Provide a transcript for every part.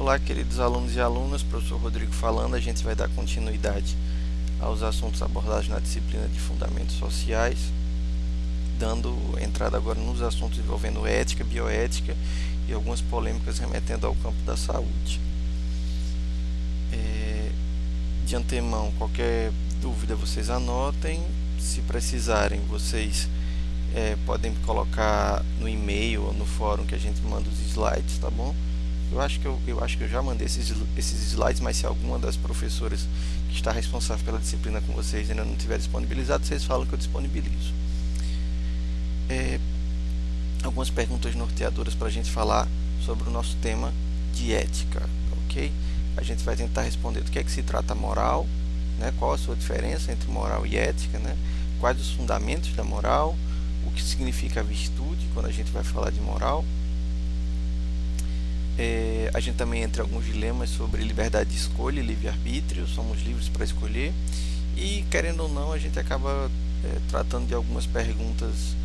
Olá, queridos alunos e alunas, professor Rodrigo falando. A gente vai dar continuidade aos assuntos abordados na disciplina de Fundamentos Sociais, dando entrada agora nos assuntos envolvendo ética, bioética e algumas polêmicas remetendo ao campo da saúde. De antemão, qualquer dúvida vocês anotem. Se precisarem, vocês podem colocar no e-mail ou no fórum que a gente manda os slides, tá bom? Eu acho que eu já mandei esses slides, mas se alguma das professoras que está responsável pela disciplina com vocês ainda não tiver disponibilizado, vocês falam que eu disponibilizo. Algumas perguntas norteadoras para a gente falar sobre o nosso tema de ética, ok? A gente vai tentar responder do que é que se trata a moral, né? Qual a sua diferença entre moral e ética, né? Quais os fundamentos da moral, o que significa virtude quando a gente vai falar de moral. A gente também entra em alguns dilemas sobre liberdade de escolha e livre-arbítrio, somos livres para escolher, e querendo ou não a gente acaba tratando de algumas perguntas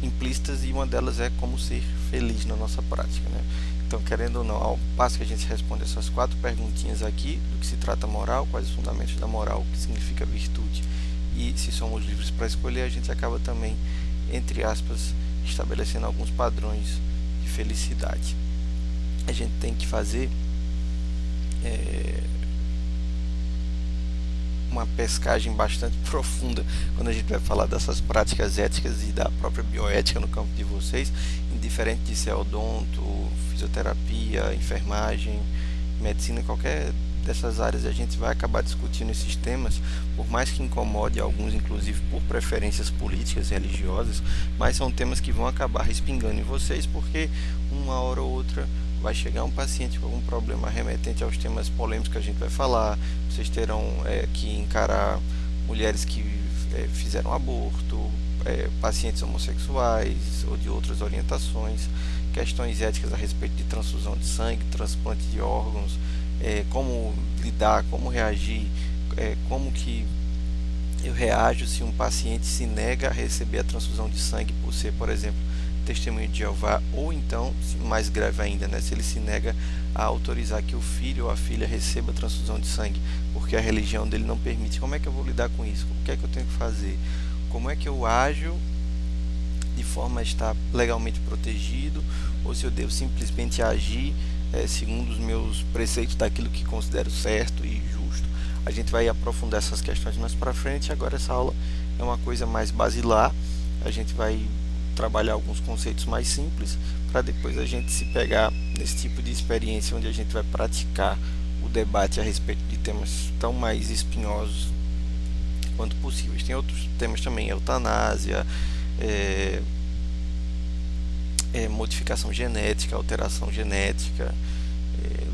implícitas, e uma delas é como ser feliz na nossa prática, né? Então, querendo ou não, ao passo que a gente responde essas 4 perguntinhas aqui, do que se trata a moral, quais os fundamentos da moral, o que significa virtude e se somos livres para escolher, a gente acaba também, entre aspas, estabelecendo alguns padrões de felicidade. A gente tem que fazer uma pescagem bastante profunda quando a gente vai falar dessas práticas éticas e da própria bioética no campo de vocês, indiferente de ser odonto, fisioterapia, enfermagem, medicina, qualquer dessas áreas a gente vai acabar discutindo esses temas, por mais que incomode alguns, inclusive por preferências políticas e religiosas, mas são temas que vão acabar respingando em vocês, porque uma hora ou outra vai chegar um paciente com algum problema remetente aos temas polêmicos que a gente vai falar. Vocês terão que encarar mulheres que fizeram aborto, pacientes homossexuais ou de outras orientações, questões éticas a respeito de transfusão de sangue, transplante de órgãos, como lidar, como reagir, como que eu reajo se um paciente se nega a receber a transfusão de sangue por ser, por exemplo, testemunho de Jeová, ou então, mais grave ainda, né, se ele se nega a autorizar que o filho ou a filha receba a transfusão de sangue, porque a religião dele não permite. Como é que eu vou lidar com isso? O que é que eu tenho que fazer? Como é que eu ajo de forma a estar legalmente protegido, ou se eu devo simplesmente agir segundo os meus preceitos daquilo que considero certo e justo? A gente vai aprofundar essas questões mais para frente. Agora essa aula é uma coisa mais basilar, a gente vai trabalhar alguns conceitos mais simples, para depois a gente se pegar nesse tipo de experiência onde a gente vai praticar o debate a respeito de temas tão mais espinhosos quanto possíveis. Tem outros temas também, eutanásia, modificação genética, alteração genética,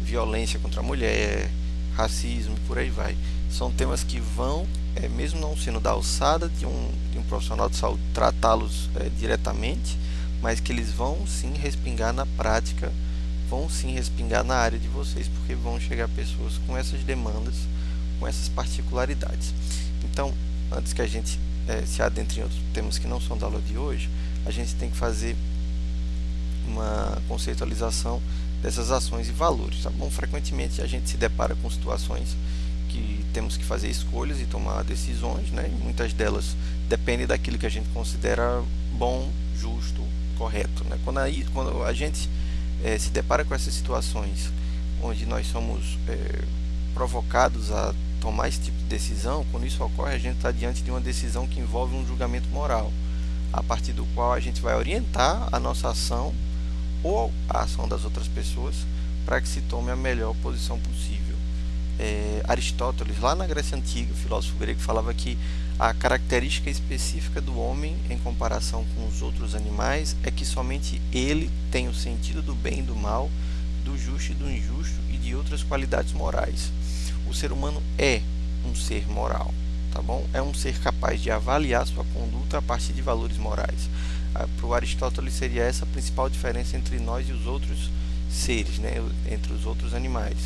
violência contra a mulher, racismo e por aí vai. São temas que vão, mesmo não sendo da alçada de um profissional de saúde, tratá-los diretamente, mas que eles vão sim respingar na prática, vão sim respingar na área de vocês, porque vão chegar pessoas com essas demandas, com essas particularidades. Então, antes que a gente se adentre em outros temas que não são da aula de hoje, a gente tem que fazer uma conceitualização dessas ações e valores, tá bom? Frequentemente a gente se depara com situações que temos que fazer escolhas e tomar decisões, né? E muitas delas dependem daquilo que a gente considera bom, justo, correto, né? Quando a gente se depara com essas situações onde nós somos provocados a tomar esse tipo de decisão, quando isso ocorre, a gente está diante de uma decisão que envolve um julgamento moral, a partir do qual a gente vai orientar a nossa ação ou a ação das outras pessoas para que se tome a melhor posição possível. Aristóteles, lá na Grécia Antiga, o filósofo grego, falava que a característica específica do homem em comparação com os outros animais é que somente ele tem o sentido do bem e do mal, do justo e do injusto e de outras qualidades morais. O ser humano é um ser moral, tá bom? É um ser capaz de avaliar sua conduta a partir de valores morais. Para o Aristóteles seria essa a principal diferença entre nós e os outros seres, né? Entre os outros animais.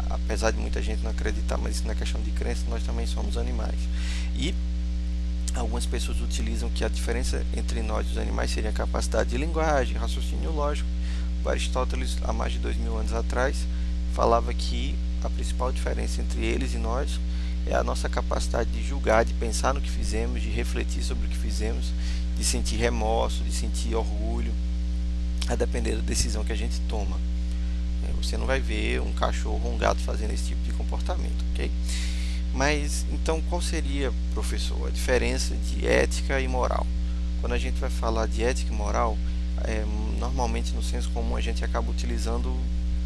Apesar de muita gente não acreditar, mas isso não é questão de crença, nós também somos animais. E algumas pessoas utilizam que a diferença entre nós e os animais seria a capacidade de linguagem, raciocínio lógico, Aristóteles, há mais de 2000 anos atrás, falava que a principal diferença entre eles e nós é a nossa capacidade de julgar, de pensar no que fizemos, de refletir sobre o que fizemos, de sentir remorso, de sentir orgulho, a depender da decisão que a gente toma. Você não vai ver um cachorro ou um gato fazendo esse tipo de comportamento, ok? Mas então qual seria, professor, a diferença de ética e moral? Quando a gente vai falar de ética e moral, normalmente no senso comum a gente acaba utilizando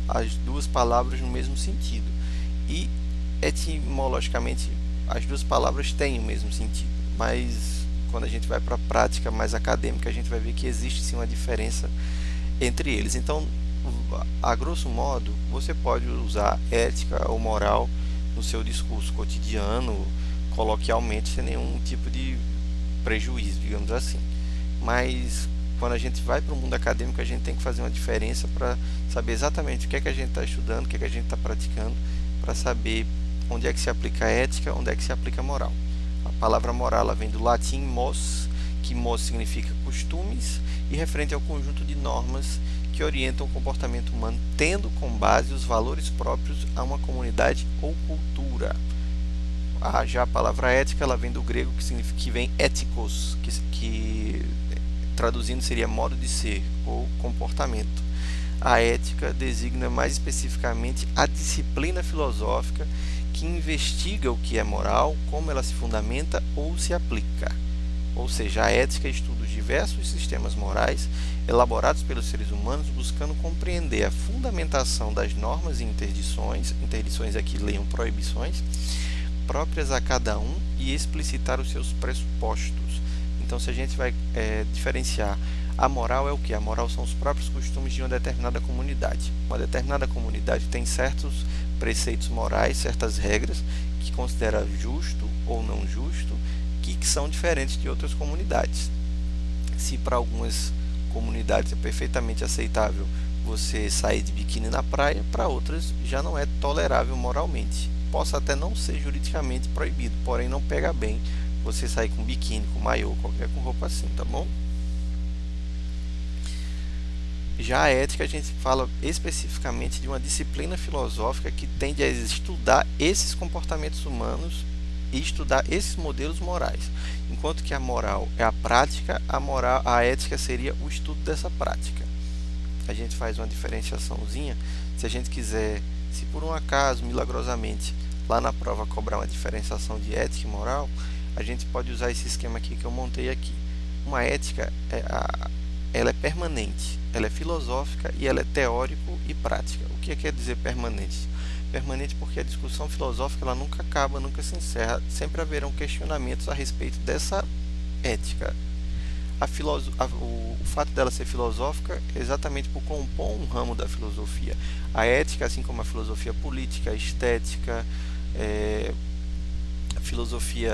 as duas palavras no mesmo sentido. E etimologicamente as duas palavras têm o mesmo sentido, mas quando a gente vai para a prática mais acadêmica, a gente vai ver que existe sim uma diferença entre eles. Então, a grosso modo, você pode usar ética ou moral no seu discurso cotidiano, coloquialmente, sem nenhum tipo de prejuízo, digamos assim. Mas quando a gente vai para o mundo acadêmico, a gente tem que fazer uma diferença para saber exatamente o que é que a gente está estudando, o que é que a gente está praticando, para saber onde é que se aplica a ética, onde é que se aplica a moral. A palavra moral ela vem do latim mos, que mos significa costumes e referente ao conjunto de normas que orientam o comportamento humano, tendo como base os valores próprios a uma comunidade ou cultura. Já a palavra ética ela vem do grego que vem éticos, que traduzindo seria modo de ser ou comportamento. A ética designa mais especificamente a disciplina filosófica que investiga o que é moral, como ela se fundamenta ou se aplica. Ou seja, a ética estuda os diversos sistemas morais elaborados pelos seres humanos, buscando compreender a fundamentação das normas e interdições aqui leiam proibições, próprias a cada um e explicitar os seus pressupostos. Então, se a gente vai diferenciar, a moral é o que? A moral são os próprios costumes de uma determinada comunidade. Uma determinada comunidade tem certos preceitos morais, certas regras que considera justo ou não justo, que são diferentes de outras comunidades. Se para algumas comunidades é perfeitamente aceitável você sair de biquíni na praia, para outras já não é tolerável moralmente. Possa até não ser juridicamente proibido, porém não pega bem você sair com biquíni, com maiô, qualquer com roupa assim, tá bom? Já a ética a gente fala especificamente de uma disciplina filosófica que tende a estudar esses comportamentos humanos e estudar esses modelos morais. Enquanto que a moral é a prática, a ética seria o estudo dessa prática. A gente faz uma diferenciaçãozinha. Se a gente quiser, se por um acaso, milagrosamente, lá na prova cobrar uma diferenciação de ética e moral, a gente pode usar esse esquema aqui que eu montei aqui. Uma ética, ela é permanente, ela é filosófica e ela é teórico e prática. O que quer dizer permanente? Permanente porque a discussão filosófica ela nunca acaba, nunca se encerra, sempre haverão questionamentos a respeito dessa ética. O fato dela ser filosófica é exatamente por compor um ramo da filosofia. A ética, assim como a filosofia política, a estética, a filosofia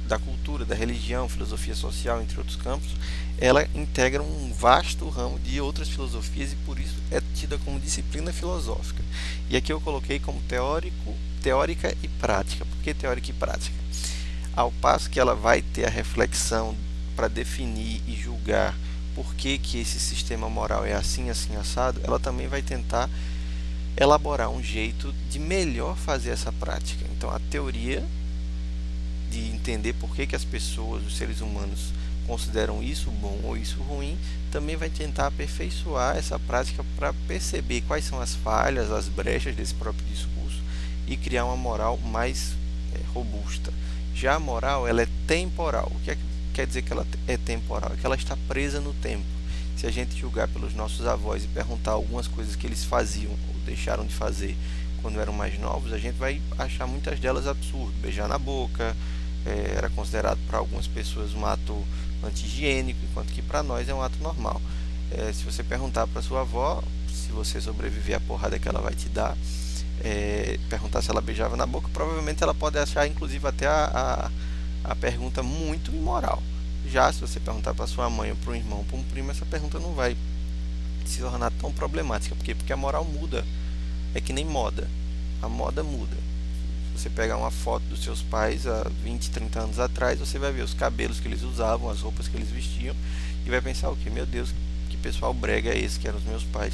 da cultura, da religião, filosofia social, entre outros campos, ela integra um vasto ramo de outras filosofias e por isso é tida como disciplina filosófica. E aqui eu coloquei como teórica e prática. Por que teórica e prática? Ao passo que ela vai ter a reflexão para definir e julgar por que esse sistema moral é assim, assim, assado, ela também vai tentar elaborar um jeito de melhor fazer essa prática. Então, a teoria de entender por que as pessoas, os seres humanos, consideram isso bom ou isso ruim, também vai tentar aperfeiçoar essa prática para perceber quais são as falhas, as brechas desse próprio discurso e criar uma moral mais robusta. Já a moral, ela é temporal. O que quer dizer que ela é temporal? É que ela está presa no tempo. Se a gente julgar pelos nossos avós e perguntar algumas coisas que eles faziam ou deixaram de fazer quando eram mais novos, a gente vai achar muitas delas absurdas. Beijar na boca era considerado para algumas pessoas um ato anti-higiênico, enquanto que para nós é um ato normal. Se você perguntar para sua avó, se você sobreviver à porrada que ela vai te dar, perguntar se ela beijava na boca, provavelmente ela pode achar inclusive até a pergunta muito imoral. Já se você perguntar para sua mãe ou para um irmão ou para um primo, essa pergunta não vai se tornar tão problemática. Por quê? Porque a moral muda. É que nem moda. A moda muda. Se você pegar uma foto dos seus pais há 20, 30 anos atrás, você vai ver os cabelos que eles usavam, as roupas que eles vestiam e vai pensar o quê? Meu Deus, que pessoal brega é esse, que eram os meus pais.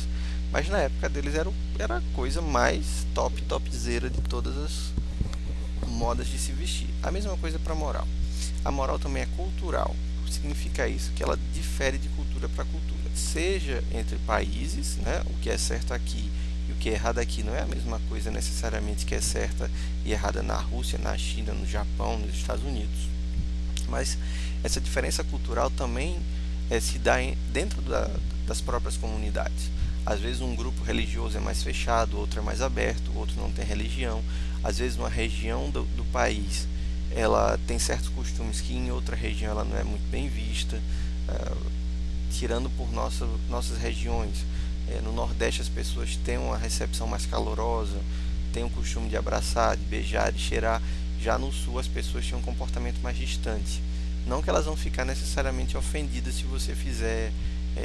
Mas na época deles era a coisa mais topzera de todas as modas de se vestir. A mesma coisa para a moral. A moral também é cultural. Significa isso, que ela difere de cultura para cultura. Seja entre países, né, o que é certo aqui e o que é errado aqui não é a mesma coisa necessariamente que é certa e errada na Rússia, na China, no Japão, nos Estados Unidos. Mas essa diferença cultural também se dá dentro das próprias comunidades. Às vezes um grupo religioso é mais fechado, outro é mais aberto, outro não tem religião. Às vezes uma região do país ela tem certos costumes que em outra região ela não é muito bem vista. Tirando por nossas regiões, no Nordeste as pessoas têm uma recepção mais calorosa, têm o costume de abraçar, de beijar, de cheirar. Já no Sul as pessoas têm um comportamento mais distante. Não que elas vão ficar necessariamente ofendidas se você fizer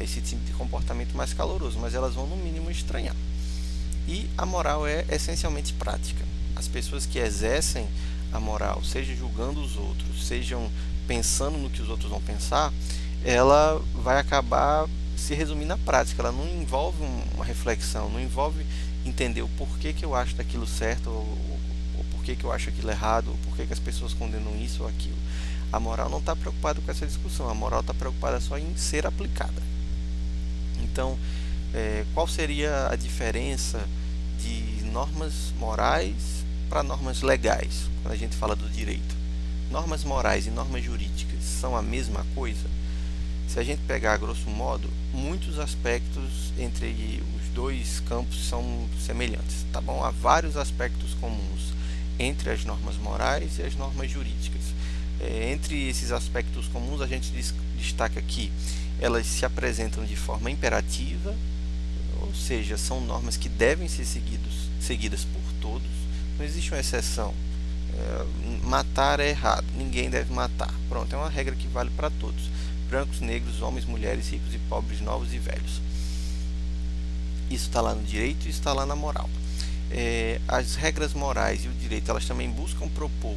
esse tipo de comportamento mais caloroso, mas elas vão no mínimo estranhar. E a moral é essencialmente prática. As pessoas que exercem a moral, seja julgando os outros, sejam pensando no que os outros vão pensar, ela vai acabar se resumindo na prática. Ela não envolve uma reflexão, não envolve entender o porquê que eu acho daquilo certo ou porquê que eu acho aquilo errado, ou porquê que as pessoas condenam isso ou aquilo. A moral não está preocupada com essa discussão, a moral está preocupada só em ser aplicada. Então, qual seria a diferença de normas morais para normas legais, quando a gente fala do direito? Normas morais e normas jurídicas são a mesma coisa? Se a gente pegar a grosso modo, muitos aspectos entre os dois campos são semelhantes, tá bom? Há vários aspectos comuns entre as normas morais e as normas jurídicas. Entre esses aspectos comuns, a gente destaca que elas se apresentam de forma imperativa, ou seja, são normas que devem ser seguidas por todos, não existe uma exceção. Matar é errado, ninguém deve matar. Pronto, é uma regra que vale para todos: brancos, negros, homens, mulheres, ricos e pobres, novos e velhos. Isso está lá no direito e está lá na moral. As regras morais e o direito, elas também buscam propor,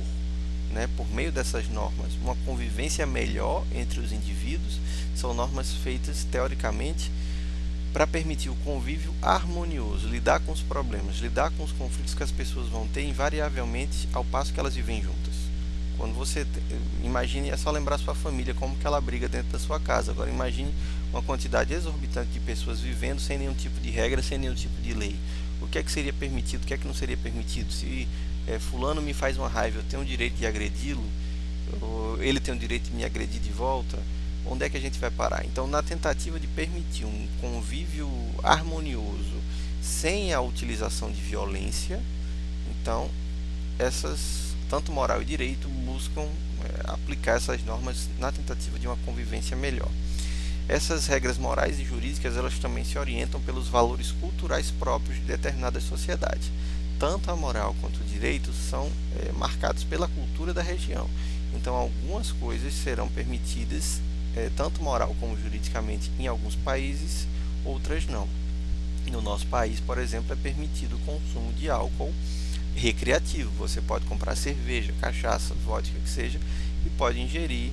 né, por meio dessas normas, uma convivência melhor entre os indivíduos. São normas feitas teoricamente para permitir o convívio harmonioso, lidar com os problemas, lidar com os conflitos que as pessoas vão ter invariavelmente ao passo que elas vivem juntas. Quando você imagine, é só lembrar sua família como que ela briga dentro da sua casa. Agora imagine uma quantidade exorbitante de pessoas vivendo sem nenhum tipo de regra, sem nenhum tipo de lei. O que é que seria permitido, o que é que não seria permitido? Se fulano me faz uma raiva, eu tenho o direito de agredi-lo, ou ele tem o direito de me agredir de volta? Onde é que a gente vai parar? Então, na tentativa de permitir um convívio harmonioso sem a utilização de violência, então tanto moral e direito buscam aplicar essas normas na tentativa de uma convivência melhor. Essas regras morais e jurídicas, elas também se orientam pelos valores culturais próprios de determinadas sociedades. Tanto a moral quanto o direito são marcados pela cultura da região. Então, algumas coisas serão permitidas tanto moral como juridicamente em alguns países, outras não. No nosso país, por exemplo, é permitido o consumo de álcool recreativo. Você pode comprar cerveja, cachaça, vodka, que seja, e pode ingerir,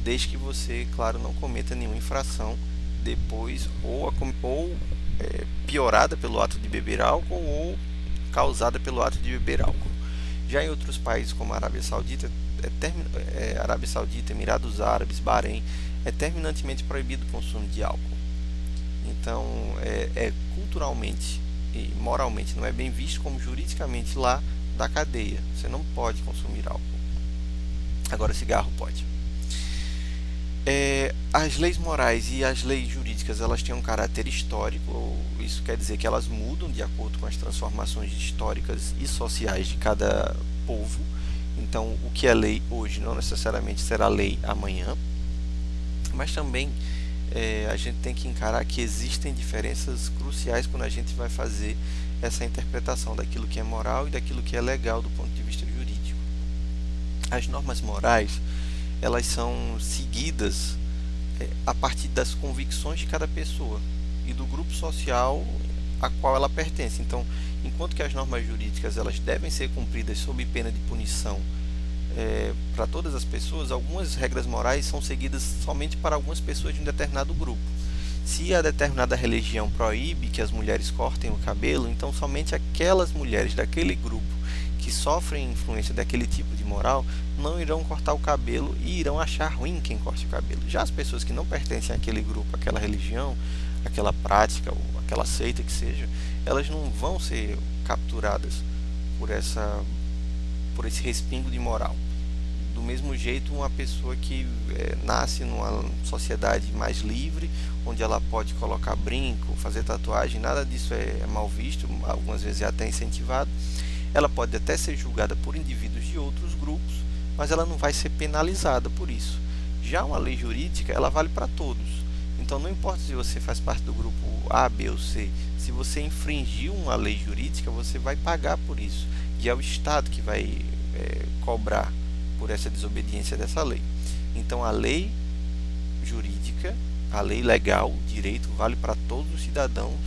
desde que você, claro, não cometa nenhuma infração depois, ou piorada pelo ato de beber álcool, ou causada pelo ato de beber álcool. Já em outros países, como a Arábia Saudita, Emirados Árabes, Bahrein, é terminantemente proibido o consumo de álcool. Então, culturalmente e moralmente não é bem visto, como juridicamente lá da cadeia. Você não pode consumir álcool. Agora, cigarro pode. As leis morais e as leis jurídicas, elas têm um caráter histórico. Isso quer dizer que elas mudam de acordo com as transformações históricas e sociais de cada povo. Então, o que é lei hoje não necessariamente será lei amanhã. Mas também a gente tem que encarar que existem diferenças cruciais quando a gente vai fazer essa interpretação daquilo que é moral e daquilo que é legal do ponto de vista jurídico. As normas morais, elas são seguidas a partir das convicções de cada pessoa e do grupo social a qual ela pertence. Então, enquanto que as normas jurídicas elas devem ser cumpridas sob pena de punição para todas as pessoas, algumas regras morais são seguidas somente para algumas pessoas de um determinado grupo. Se a determinada religião proíbe que as mulheres cortem o cabelo, então somente aquelas mulheres daquele grupo que sofrem influência daquele tipo de moral não irão cortar o cabelo e irão achar ruim quem corte o cabelo. Já as pessoas que não pertencem àquele grupo, àquela religião, àquela prática ou aquela seita que seja, elas não vão ser capturadas por esse respingo de moral. Do mesmo jeito, uma pessoa que nasce numa sociedade mais livre, onde ela pode colocar brinco, fazer tatuagem, nada disso é mal visto, algumas vezes é até incentivado. Ela pode até ser julgada por indivíduos de outros grupos, mas ela não vai ser penalizada por isso. Já uma lei jurídica, ela vale para todos. Então não importa se você faz parte do grupo A, B ou C, se você infringiu uma lei jurídica, você vai pagar por isso. E é o Estado que vai cobrar por essa desobediência dessa lei. Então a lei jurídica, a lei legal, o direito vale para todos os cidadãos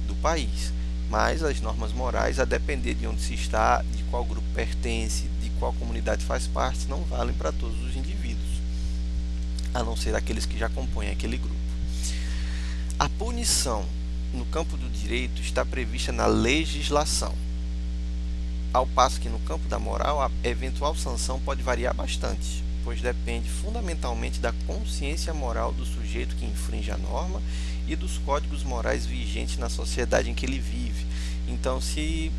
do país. Mas as normas morais, a depender de onde se está, de qual grupo pertence, de qual comunidade faz parte, não valem para todos os indivíduos, a não ser aqueles que já compõem aquele grupo. A punição no campo do direito está prevista na legislação, ao passo que no campo da moral a eventual sanção pode variar bastante, pois depende fundamentalmente da consciência moral do sujeito que infringe a norma e dos códigos morais vigentes na sociedade em que ele vive. Então, se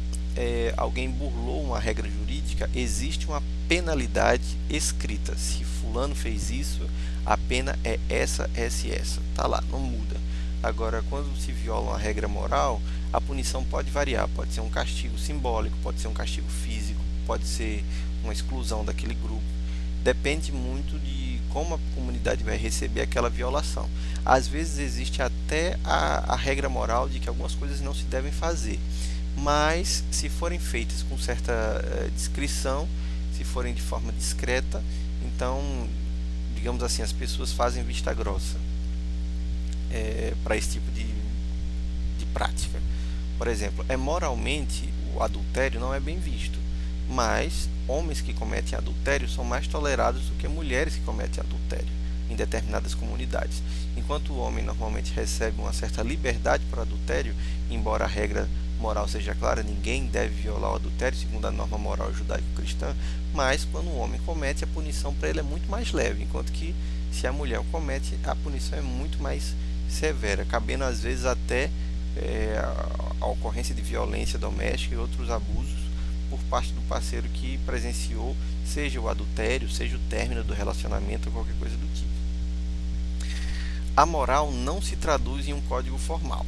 alguém burlou uma regra jurídica, existe uma penalidade escrita. Se fulano fez isso, a pena é essa, essa e essa. Tá lá, não muda. Agora, quando se viola uma regra moral, a punição pode variar. Pode ser um castigo simbólico, pode ser um castigo físico, pode ser uma exclusão daquele grupo. Depende muito de como a comunidade vai receber aquela violação. Às vezes existe até a regra moral de que algumas coisas não se devem fazer, mas se forem feitas com certa discrição, se forem de forma discreta, então, digamos assim, as pessoas fazem vista grossa para esse tipo de prática. Por exemplo, moralmente o adultério não é bem visto, mas homens que cometem adultério são mais tolerados do que mulheres que cometem adultério em determinadas comunidades. Enquanto o homem normalmente recebe uma certa liberdade para o adultério, embora a regra moral seja clara, ninguém deve violar o adultério segundo a norma moral judaico-cristã, mas quando o homem comete, a punição para ele é muito mais leve, enquanto que se a mulher o comete, a punição é muito mais severa, cabendo às vezes até a ocorrência de violência doméstica e outros abusos por parte do parceiro que presenciou, seja o adultério, seja o término do relacionamento ou qualquer coisa do tipo. A moral não se traduz em um código formal,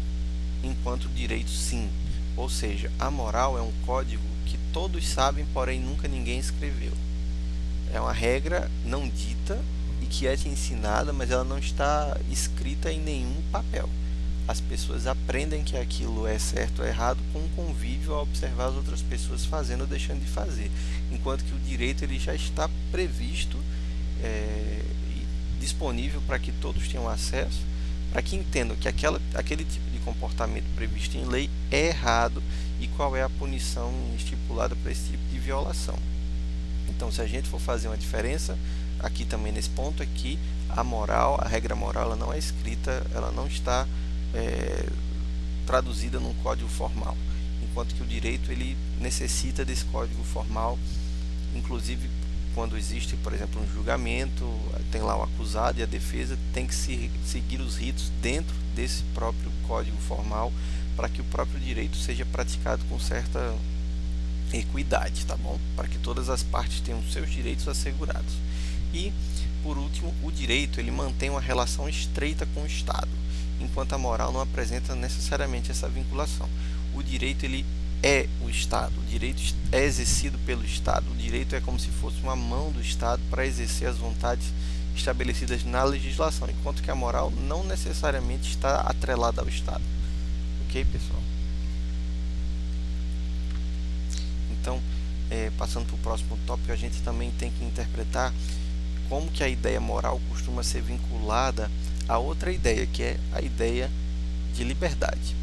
enquanto o direito sim. Ou seja, a moral é um código que todos sabem, porém nunca ninguém escreveu. É uma regra não dita e que é ensinada, mas ela não está escrita em nenhum papel. As pessoas aprendem que aquilo é certo ou errado com o convívio ao observar as outras pessoas fazendo ou deixando de fazer, enquanto que o direito ele já está previsto e disponível para que todos tenham acesso, para que entendam que aquele tipo de comportamento previsto em lei é errado e qual é a punição estipulada para esse tipo de violação. Então, se a gente for fazer uma diferença aqui também nesse ponto, é que a moral, a regra moral, ela não é escrita, ela não está traduzida num código formal, enquanto que o direito ele necessita desse código formal, inclusive quando existe, por exemplo, um julgamento, tem lá o acusado e a defesa tem que seguir os ritos dentro desse próprio código formal para que o próprio direito seja praticado com certa equidade, tá bom? Para que todas as partes tenham seus direitos assegurados. E, por último, o direito ele mantém uma relação estreita com o Estado, enquanto a moral não apresenta necessariamente essa vinculação. O direito ele é o Estado, o direito é exercido pelo Estado, o direito é como se fosse uma mão do Estado para exercer as vontades estabelecidas na legislação, enquanto que a moral não necessariamente está atrelada ao Estado. Ok, pessoal? Então, passando para o próximo tópico, a gente também tem que interpretar como que a ideia moral costuma ser vinculada a outra ideia, que é a ideia de liberdade.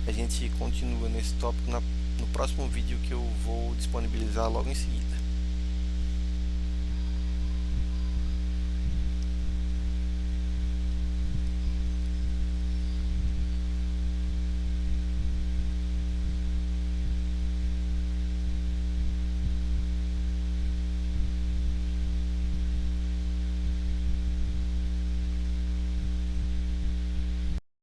A gente continua nesse tópico no próximo vídeo que eu vou disponibilizar logo em seguida.